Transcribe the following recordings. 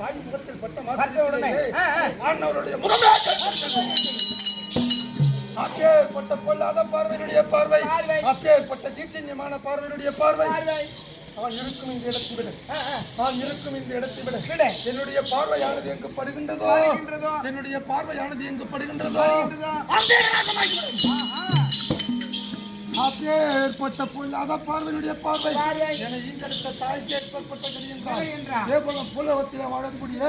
தாய் முகத்தில் பட்ட மாற்றவுடனே ஆண்டவருடைய முகமே அப்பேற்பட்ட பொல்லாத பார்வையினுடைய பார்வை, அப்பேற்பட்ட தீட்சண்யமான பார்வையினுடைய பார்வை. அவன் இருக்கும் இந்த இடத்தை விட, நான் இருக்கும் இந்த இடத்தை விட என்னுடைய பார்வையானது எங்கு படுகின்றதோ, என்னுடைய பார்வையானது எங்கு படுகின்றதோ அப்பேற்பட்ட பொல்லாத பார்வையினுடைய பார்வை என ஈங்கெடுத்த தாய்க்கு ஏற்பட்ட புலகத்தில் வாழக்கூடிய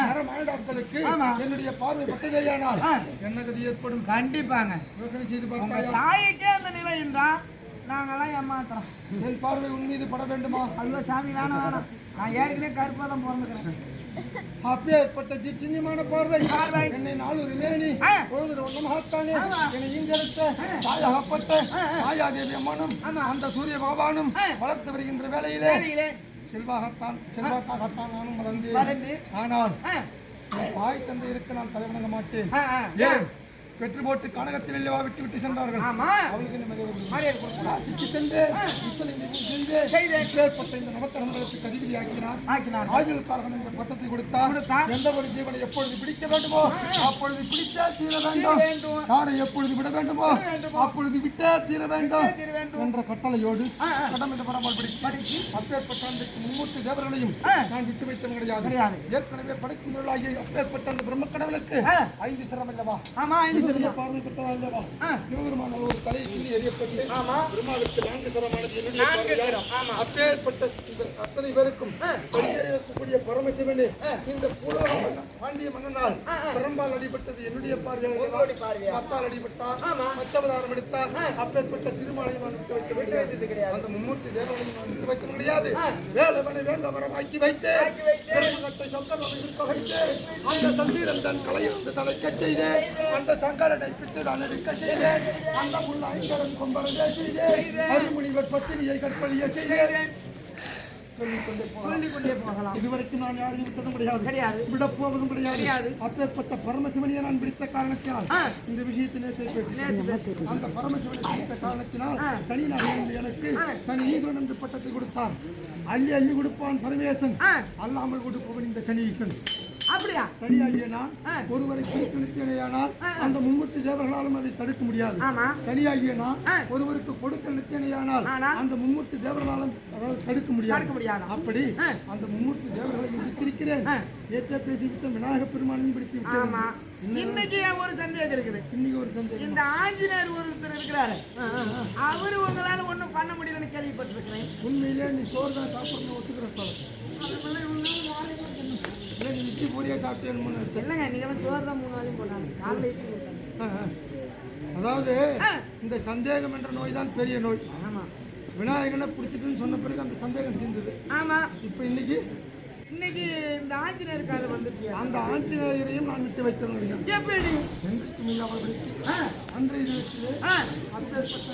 மரமாண்டார்களுக்கு என்னுடைய பார்வை பட்டதேயானால் என்ன கதி ஏற்படும்? கண்டிப்பாங்க. யோசனை செய்து பார்த்தாயா? தாய்க்கே அந்த நிலை என்றால் நாங்களாம் ஏமாத்துறோம். என் பார்வை உன் மீது பட வேண்டுமா? அல்ல சாமி, வேணாம். நான் ஏற்கனவே கருப்பாக தான் பிறந்துக்கிறேன். அப்பேற்பட்ட சின்னியமான பார்வை என்னை நாளொரு வேணி பொழுது ஒன்னமாகத்தானே என்னை ஈங்கெடுத்த தாயாகப்பட்ட தாயாதேவி அம்மனும் அந்த சூரிய பகவானும் வளர்த்து வருகின்ற வேளையிலே செல்வாகத்தான் நானும் வளர்ந்து, ஆனால் தாய் தந்தை இருக்க நான் தலைவணங்க மாட்டேன். ஏன் பெற்று போட்டு கனகத்தில் இல்லவா விட்டு விட்டு சென்றார்கள். அவளுக்கு இந்த நவத்தரங்களுக்கு அதிபதி ஆக்கினார். ஆயுளுக்காரர்கள் என்ற பட்டத்தை கொடுத்தார். எந்த ஒரு ஜீவனை எப்பொழுது பிடிக்க வேண்டுமோ அப்பொழுது பிடித்தே தீர வேண்டும், யாரை எப்பொழுது விட வேண்டுமோ அப்பொழுது விட்டே தீர வேண்டும் என்ற கட்டளையோடு கடமை பரமல் படித்து அப்பேற்பட்ட அந்த மும்மூர்த்தி தேவர்களையும் நான் விட்டு வைத்தது கிடையாது. ஏற்கனவே படைக்கின்றவர்களாகிய அப்பேற்பட்ட அந்த பிரம்ம கடவுளுக்கு 5 சிரம் அல்லவா? பார்வை பெற்றதா அல்லவா? சிவபெருமான ஒரு தலை கிள்ளி எறியப்பட்டு பிரம்மாவிற்கு 4 சிரமானது. அப்பேற்பட்ட அத்தனை பேருக்கும் இருக்கக்கூடிய பரமசிவனே இந்த பாண்டிய மன்னனால் பரம்பால் அடிபட்டது என்னுடைய பார்வையால். மத்தால் அடிபட்டார், மத்தவதாரம் எடுத்தார். அப்பேற்பட்ட திருமாலையும் நான் விட்டு வைக்க கிடையாது. அந்த மும்மூர்த்தி தேவனையும் நான் விட்டு வைக்க முடியாது. வேலவனை வேலவரம் ஆக்கி வைத்தேன், அந்த சந்தீரன் தன் கலையிலிருந்து தலைக்கச் செய்தேன், அந்த சங்கரனை பிட்டு நான் எடுக்க செய்தேன், அந்த முள்ள ஐங்கரன் கொம்பரவே செய்தேன், அருமுனிவர் பத்தினியை கற்பழிய செய்தேன். சொல்லிக்கொண்டே போகலாம். இதுவரைக்கும் நான் யாரையும் விட்டதும் கிடையாது, விடப் போவதும் கிடையாது. அப்பேற்பட்ட பரமசிவனையை நான் பிடித்த காரணத்தினால் இந்த விஷயத்திலே அந்த பரமசிவனை பிடித்த காரணத்தினால் சனி நாராயணன் எனக்கு சனி ஈஸ்வரன் என்று பட்டத்தை கொடுத்தார். அள்ளி அள்ளி கொடுப்பான் பரமேசன், அல்லாமல் கொடுப்பவன் இந்த சனீசன். அப்படியா? சரியாகிய நான் ஒருவரை பிடித்தேனையானால் அந்த மும்மூர்த்தி தேவர்களாலும் அதை தடுக்க முடியாது. சரியாகிய நான் ஒருவருக்கு கொடுக்க நிறுத்தினையானால் அந்த மும்மூர்த்தி தேவர்களாலும் தடுக்க முடியாது. அப்படி அந்த மும்மூர்த்தி தேவர்களை பிடித்திருக்கிறேன். ஏற்ற பேசிவிட்டு விநாயக பெருமானையும் பிடித்து விட்டேன். இன்னைக்கு ஒரு சந்தேகம் இருக்குது. இன்னைக்கு ஒரு சந்தேகம். இந்த ஆஞ்சநேயர் ஒருத்தர் இருக்கிறாரு, அவரு உங்களால ஒண்ணும் பண்ண முடியலன்னு கேள்விப்பட்டிருக்கிறேன். உண்மையிலே நீ சோறு தான் சாப்பிடணும் ஒத்துக்கிற சொல்ல. நீ இட்லி பூரியா சாப்பிட்டேன்னு இல்லைங்க, நீங்க சோறு தான் 3 நாளையும் போனாங்க. அதாவது இந்த சந்தேகம் என்ற நோய் தான் பெரிய நோய். விநாயகனை பிடிச்சிட்டுன்னு சொன்ன பிறகு அந்த சந்தேகம் தீர்ந்தது. ஆமா. இப்ப இன்னைக்கு இந்த ஆஞ்சநேயர் காலம் வந்துச்சு. அந்த ஆஞ்சநேயரையும் நான் விட்டு வைத்திருந்தேன். எப்படி என்றைக்கும் இல்லாமல் அன்றைய தினத்திலே அப்பேற்பட்ட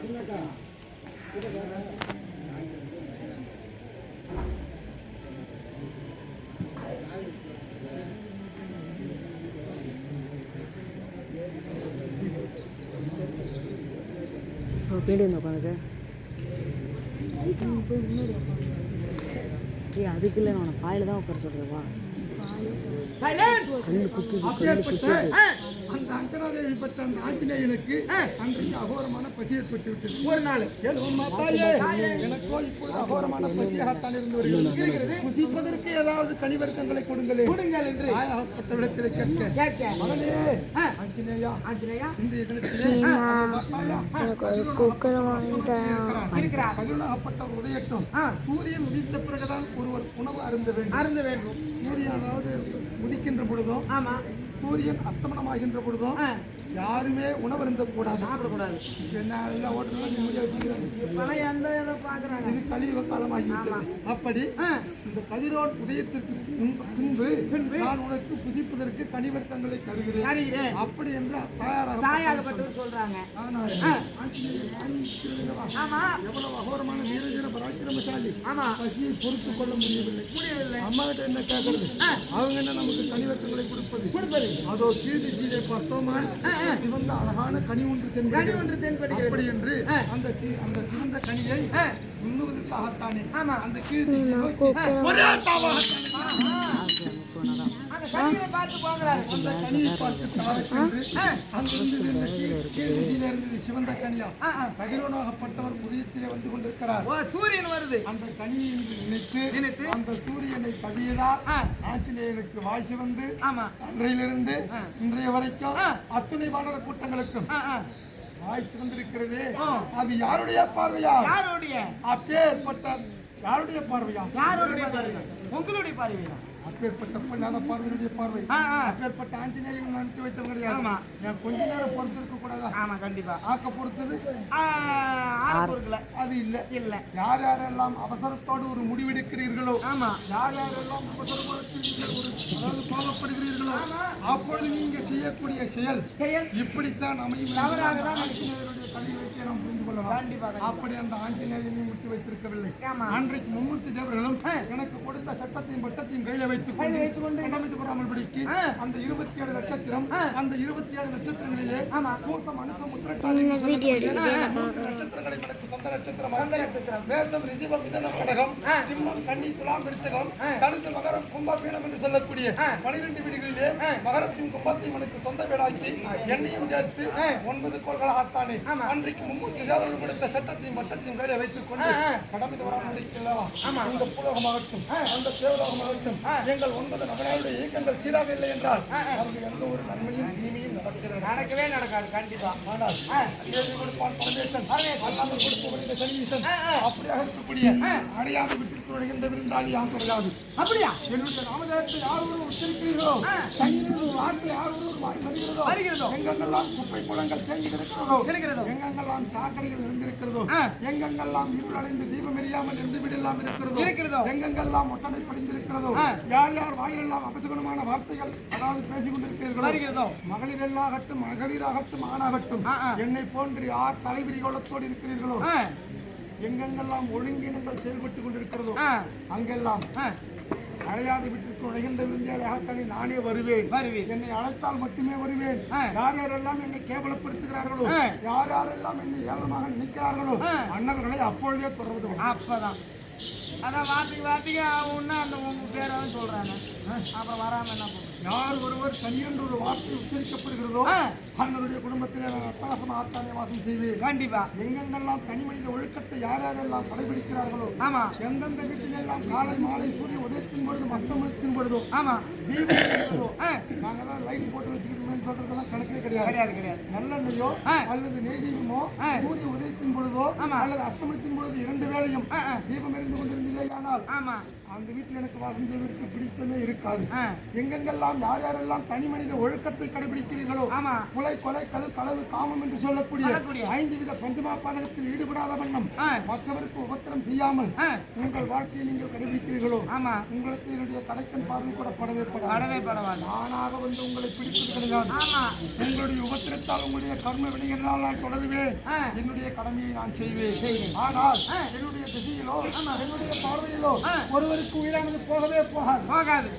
பின்னாடி உட்காந்துக்க அதுக்கு இல்லை, நான் பாயில தான் உட்கார சொல்றேன். அந்த அஞ்சனாதேவி பெற்ற அந்த ஆஞ்சநேயனுக்கு அன்றைக்கு அகோரமான பசி ஏற்பட்டு விட்டது. ஒரு நாள் எனக்கோ இப்பொழுது அகோரமான பசியாகத்தான் இருந்து வருகிறது. புசிப்பதற்கு ஏதாவது கனிவர்க்கங்களை கொடுங்கள் என்று ஆயாகப்பட்ட விடத்திலே கேட்க, மகனே ஆஞ்சநேயா, இன்றைய தினத்திலே பகிர்நாகப்பட்ட உதயட்டும். சூரியன் உதித்த பிறகுதான் ஒருவர் உணவு அருந்த வேண்டும். சூரியன் அதாவது உதிக்கின்ற பொழுதும் சூரியன் அஸ்தமனமாகின்ற பொழுதும் யாருமே உணவு இருந்தக்கூடாது, சாப்பிடக்கூடாது. என்ன எல்லாம் இது கலியுக காலமாகிவிட்டது. அப்படி இந்த கதிரோன் உதயத்திற்கு பின்பு நான் உனக்கு புசிப்பதற்கு கனிவர்க்கங்களை தருகிறேன் அப்படி என்று தாயாராக சொல்றாங்க. ஆனால் ஆஞ்சநேயர் யானை இருக்கிறதுல்லவா? ஆமா. எவ்வளவு அகோரமான வீரதீர பராக்கிரமசாலி. ஆமா. பசியை பொறுத்துக் கொள்ள முடியவில்லை. அம்மா கிட்ட என்ன கேட்கறது? அவங்க என்ன நமக்கு கனிவத்தங்களை கொடுப்பது? அதோ கீழ் திசையிலே பார்த்தோமா, சிவந்த அழகான கனி ஒன்று தென்படுகிறது. அப்படி என்று அந்த சிவந்த கனியை உண்ணுவதற்காகத்தானே அந்த கீழ் திசையை நோக்கி ஒரே தாவாகத்தானே அந்த கனியை பார்த்து போகிறாரு. அந்த கனியை பார்த்து தாவக்கென்று அங்கிருந்து கீழ் திசையில இருந்து சிவந்த கனியா கதிரோனாகப்பட்டவர் உதயத்திலே வந்து கொண்டிருக்கிறார். சூரியன் வருது. அந்த கனியை நினைத்து அந்த சூரியனை கவியதால் ஆஞ்சநேயருக்கு வாசி வந்து அன்றையிலிருந்து இன்றைய வரைக்கும் அத்துணை வானர கூட்டங்களுக்கும் வாய் சிறந்திருக்கிறது. அது யாருடைய பார்வையா? அப்பேற்பட்ட யாருடைய பார்வையா? உங்களுடைய பார்வையா? அப்பேற்பட்ட பொல்லாத பார்வையுடைய பார்வை. அப்பேற்பட்ட ஆஞ்சநேயன் நினைத்து வைத்தவங்க கிடையாது. நான் கொஞ்ச நேரம் பொறுத்து இருக்க கூடாதா? ஆமா, கண்டிப்பா. ஆக்க பொறுத்தது அது இல்ல. யார் யாரெல்லாம் அவசரத்தோடு ஒரு முடிவெடுக்கிறீர்களோ, யார் யாரெல்லாம் அதாவது கோபப்படுகிறீர்களோ, அப்பொழுது நீங்க செய்யக்கூடிய செயல் இப்படித்தான் அமையும். ஆஞ்சநேயருடைய கல்வி வைக்க நாம் புரிந்து கொள்ளலாம். அப்படி அந்த ஆஞ்சநேயனை விட்டு வைத்திருக்கவில்லை. அன்றைக்கு மும்மூர்த்தி தேவர்களும் எனக்கு கொடுத்த சட்டத்தையும் பட்டத்தையும் கையில வைத்துக் கொண்டு படிக்கு அந்த 27 நட்சத்திரம், அந்த 27 நட்சத்திரங்களிலே மூர்த்தம் அனுப்ப நட்சத்திரங்களை எனக்கு சொந்த நட்சத்திரம் வேதம் ரிஷிபம் மிதனம் கடகம் சிம்மம் கன்னி துலாம் விருச்சகம் தனுசு மகரம் கும்பபீடம் என்று சொல்லக்கூடிய 12 வீடுகளிலே மகரத்தையும் கும்பத்தையும் எனக்கு சொந்த வீடாக்கி எண்ணையும் சேர்த்து 9 கோள்களாகத்தானே அன்றைக்கு மும்மூர்த்தி தேவர்கள் கொடுத்த சட்டத்தையும் பட்டத்தையும் கையில வைத்துக் கொண்டு கடமை தவறாமல் இருக்கிறதா? இந்த புலகமாகட்டும் அந்த தேவலோகமாகட்டும் எங்கள் 9 நபர்களுடைய இயக்கங்கள் சீராக இல்லை என்றால் அவர்கள் எந்த ஒரு நன்மையும் தீமையும் நடக்கவே நடக்காது. கண்டிப்பா. ஆனால் கொடுப்பான் பரமேசன் அல்லாமல் கொடுக்கக்கூடிய சனீசன் அப்படியாக இருக்கக்கூடிய அடையாத விட்டு வருகின்ற விருந்தாளி யாம் கிடையாது. அப்படியா? என்னுடைய நாமதேயத்தை யார் ஒரு உச்சரிக்கிறீர்களோ, வார்த்தை யார் ஒரு வருகிறதோ, எங்கெங்கெல்லாம் குப்பை குளங்கள் தேங்கி இருக்கிறதோ, எங்கெங்கெல்லாம் சாக்கடைகள் இருந்திருக்கிறதோ, எங்கெங்கெல்லாம் இருளடைந்து தீபம் எரியாமல் இருந்து விடலாம் இருக்கிறதோ, எங்கெங்கெல்லாம் ஒட்டடை படிந்திருக்கிறதோ, யார் யார் வாயிலெல்லாம் அபசகுணமான வார்த்தைகள் அதாவது பேசிக் கொண்டிருக்கிறீர்களோ, மகளிரெல்லாகட்டும் மகளிராகட்டும் ஆணாகட்டும் என்னை போன்று யார் தலைவிரிகோலத்தோடு இருக்கிறீர்களோ, எங்கெங்கெல்லாம் ஒழுங்கினங்கள் செயல்பட்டுக் கொண்டிருக்கிறதோ அங்கெல்லாம் அழையாது விட்டு நுழைகின்ற விருந்தியாளி நானே வருவேன். என்னை அழைத்தால் மட்டுமே வருவேன். யார் யாரெல்லாம் என்னை கேவலப்படுத்துகிறார்களோ, யார் யாரெல்லாம் என்னை ஏளனமாக நினைக்கிறார்களோ அண்ணவர்களை அப்பொழுதே தொடர்வது. அப்பதான் அதான் வார்த்தைக்கு ஒண்ணு அந்த உங்க பேரான்னு சொல்றாங்க. அப்புறம் வராம என்ன பண்ணுறது? யார் ஒருவர் தனி என்று ஒரு வார்த்தை உச்சரிக்கப்படுகிறதோ அவர்களுடைய குடும்பத்திலே நான் அட்டகாசமாக ஆத்தானே வாசம் செய்வேன். கண்டிப்பா. எங்கெங்கெல்லாம் தனி மனித ஒழுக்கத்தை யார் யாரெல்லாம் கடைபிடிக்கிறார்களோ, எந்தெந்த வீட்டிலெல்லாம் காலை மாலை சூரிய உதயத்தின் பொழுதும் அஸ்தமனத்தின் பொழுதும் தீபம் நாங்க தான் லைட் போட்டு வச்சுக்கிட்டோம்னு சொல்றதெல்லாம் கணக்கே கிடையாது. நல்லெண்ணையோ அல்லது நெய் தீபமோ சூரிய உதயத்தின் பொழுதோ அல்லது அஸ்தமனத்தின் பொழுது 2 வேளையும் தீபம் எரிந்து கொண்டிருந்தீர்களானால் அந்த வீட்டில் எனக்கு வாசம் செய்வதற்கு பிடித்தமே இருக்காது. எங்கெங்கெல்லாம் யார் யாரெல்லாம் தனி மனித ஒழுக்கத்தை கடைபிடிக்கிறீர்களோ, கொலை கொலை களவு காமம் என்று சொல்லக்கூடிய 5 வித பஞ்சமாபாதகத்தில் ஈடுபடாத வண்ணம் மற்றவருக்கு உபத்திரம் செய்யாமல் உங்கள் வாழ்க்கையை நீங்கள் கடைபிடிக்கிறீர்களோ, உங்களுக்கு என்னுடைய கடைக்கன் பார்வை கூட படவே படாது. நானாக வந்து உங்களை பிடிப்பது கிடையாது. உங்களுடைய உபத்திரத்தால் உங்களுடைய கர்ம வினைகளால் நான் தொடருவேன். என்னுடைய கடமையை நான் செய்வேன். ஆனால் என்னுடைய திசையிலோ என்னுடைய பார்வையிலோ ஒருவருக்கு உயிரானது போகவே போகாது.